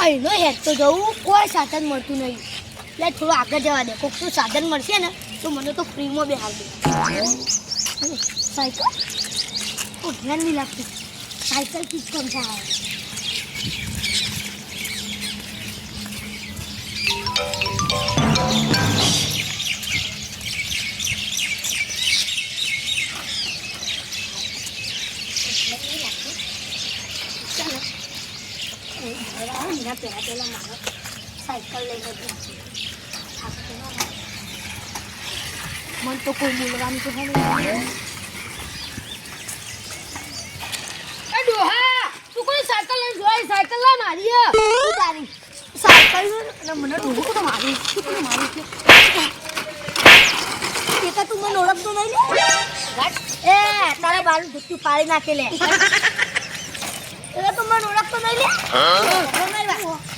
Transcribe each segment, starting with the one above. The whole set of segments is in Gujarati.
અહીંનો હેડ તો જવું કોઈ સાધન મળતું નહીં એટલે થોડું આગળ જવા દે કોઈક તો સાધન મળશે ને તો મને તો ફ્રીમાં બેહાર દે સાયકલ ધ્યાન નહીં લાગતું સાયકલ થી જ કમ થાય પેલા મારે સાયકલ લઈને મને તો કોઈ બોલવાનું તો નહીં ડોહા તું કોઈ સાયકલ લઈને જોઈ સાયકલ લા મારી તું તારી સાયકલ અને મને ડોહો તો મારી કે તું મને ઓળખતો નહીં લે એ તારા બારું ધુક્કી પાડી નાખે લે તું મને ઓળખતો નહીં લે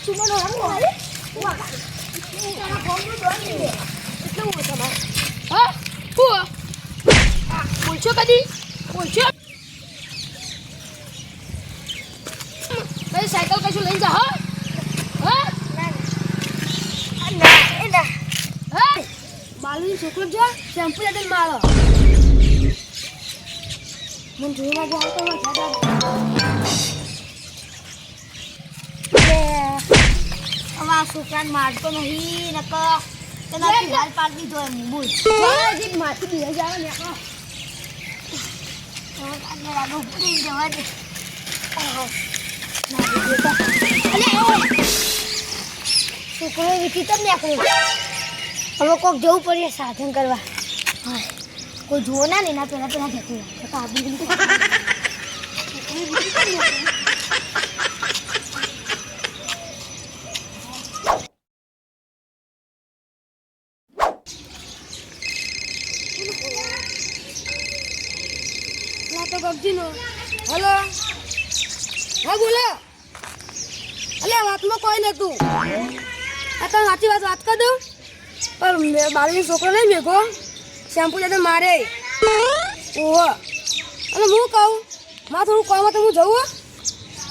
તું મને ઓળખતો મારે તારા ફોન નું દોડ લે એટલે હું તમારે હા હું બોલશો કદી બોલશો કઈ સાયકલ કશું લઈને જા હા હા બાલુની છોકરો જો શેમ્પુ લેતે મારો મને જોવા આવતો હવે છોકરાને મારતો નહીં નકો તેનાથી હાલ પાડી દીધો એમ બોલ હજી માથી બીજા જાવ ને આગળ ઉભી જવા દે છોકરો વિચિત્ર નીકળ્યો હવે કોઈક જવું પડે સાધન કરવા હા કોઈ જુઓ ના ને એના પહેલાં જતું હલો હા બોલો અલ્યા વાતમાં કોઈ નતું આ તમે સાચી વાત કરી દઉં પણ બાળની છોકરો નહીં મેઘો શેમ્પુ લેતો મારે ઓહો અને હું કહું મારે થોડું કામ તો હું જવું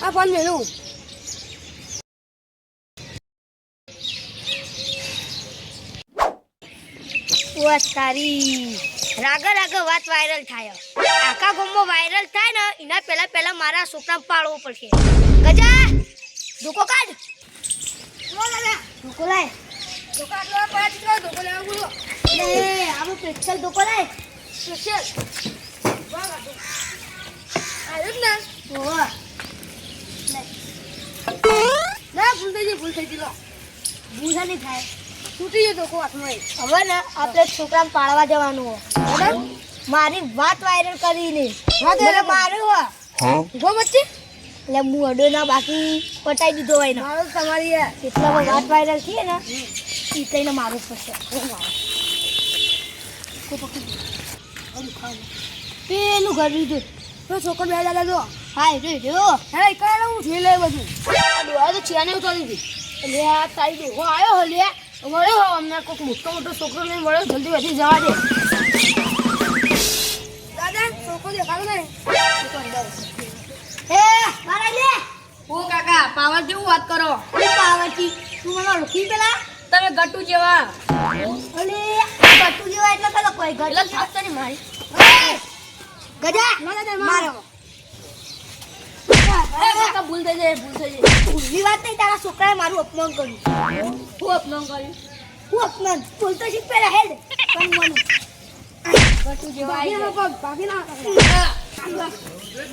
આ ફોન મેળવું તારી રાગા રાગા વાત વાયરલ થાય આખા ગામમાં વાયરલ થાય ને એના પહેલા મારા છોકરા પાડવો પડશે ગજા ધોકો કાઢ ધોકો લાય આવું સ્પેશિયલ ધોકો લાય સ્પેશિયલ ભૂલ થઈ ગઈ ભૂલ નહીં થાય તૂટી ગયો ધોકો હાથમાં હવે ને આપણે છોકરાને પાડવા જવાનું બરાબર મારી વાત વાયરલ કરીને માર્યો ગો બચ્ચી એટલે હું અડો ના બાકી પટાઈ દીધો હોય ને મારો તમારી એટલા વાત વાયરલ થઈ ને એ કઈને મારું પડશે પેલું ઘર લીધું તો છોકરો બે દાદા જો હા એ જો હે કઈ હું છે લે બધું આ તો છિયાને ઉતારી દીધી એટલે આ તારી દેવો આવ્યો લે મળ્યો અમને કોઈક મોટો છોકરો નહીં મળ્યો જલ્દી વધી જવા દે દાદા છોકરો દેખાડો ને હે મારા લે ઓ કાકા પાવર જેવું વાત કરો પાવરથી તું મને ઓળખી પેલા તમે ગટ્ટુ જેવા અલે ગટ્ટુ જેવા એટલે પેલા કોઈ ગટ્ટુ સાત કરી મારી ગજા મારો કાકા ભૂલ થઈ જાય ભૂલની વાત નહીં તારા છોકરાએ મારું અપમાન કર્યું હું અપમાન કર્યું હું અપમાન બોલતો શીખ પેલા હેડ પણ મને ગટ્ટુ જેવા ભાગી ના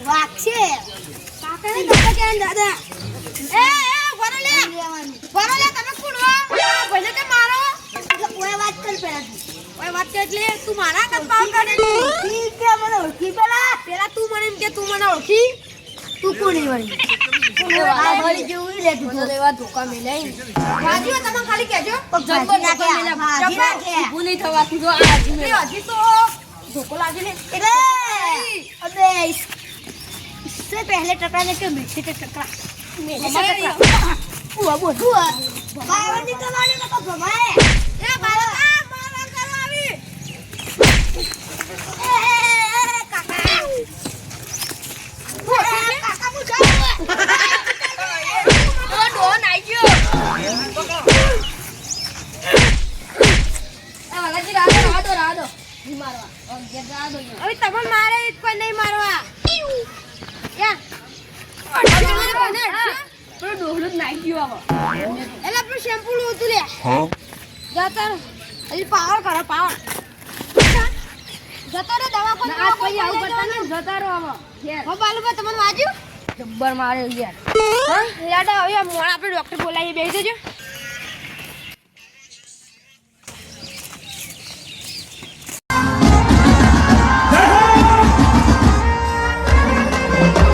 વાગશે કાકાને ધક્કા કેમ દાદા એ વરલે તમે કોણ હો ભલે કે મારો કોઈ વાત કર પેલા કોઈ વાત કર એટલે તું મારા કદ પાવ કરે ઠીક છે મને ઓળખી પેલા તું મને એમ કે તું મને ઓળખી તું કોની વળી આ વળી જેવું લે તું લેવા ધોકા મેલાઈ વાજીઓ તમે ખાલી કહેજો જંગો નાખે ભાજી નાખે ભૂલી થવા તું આ હજી તો ધોકો લાગે ને એટલે અબે इससे पहले टकराने के मीठे के टकरा मेरे से टकरा हुआ बोल हुआ बावर निकलवाने का तो भमाए ए बावर का मारा करवावी ए काका काका मुझे ओ डोन आई गयो વાલાજી રાડો નહીં મારવા હવે તમને મારે જ કોઈ નહીં મારવા યાર થોડું ડોહલું જ નાખી ગયું આમાં એટલે આપણું શેમ્પુ હતું લે જતો હજી પાવર કરો પાવર જતો રે દવા કોઈ આવું કરતા નહીં જતા રહો આમાં હો બાલુબા તમને વાજ્યું જબ્બર મારે યાર હા યાર હવે મોણ આપણે ડોક્ટર બોલાવીએ બેસી દેજો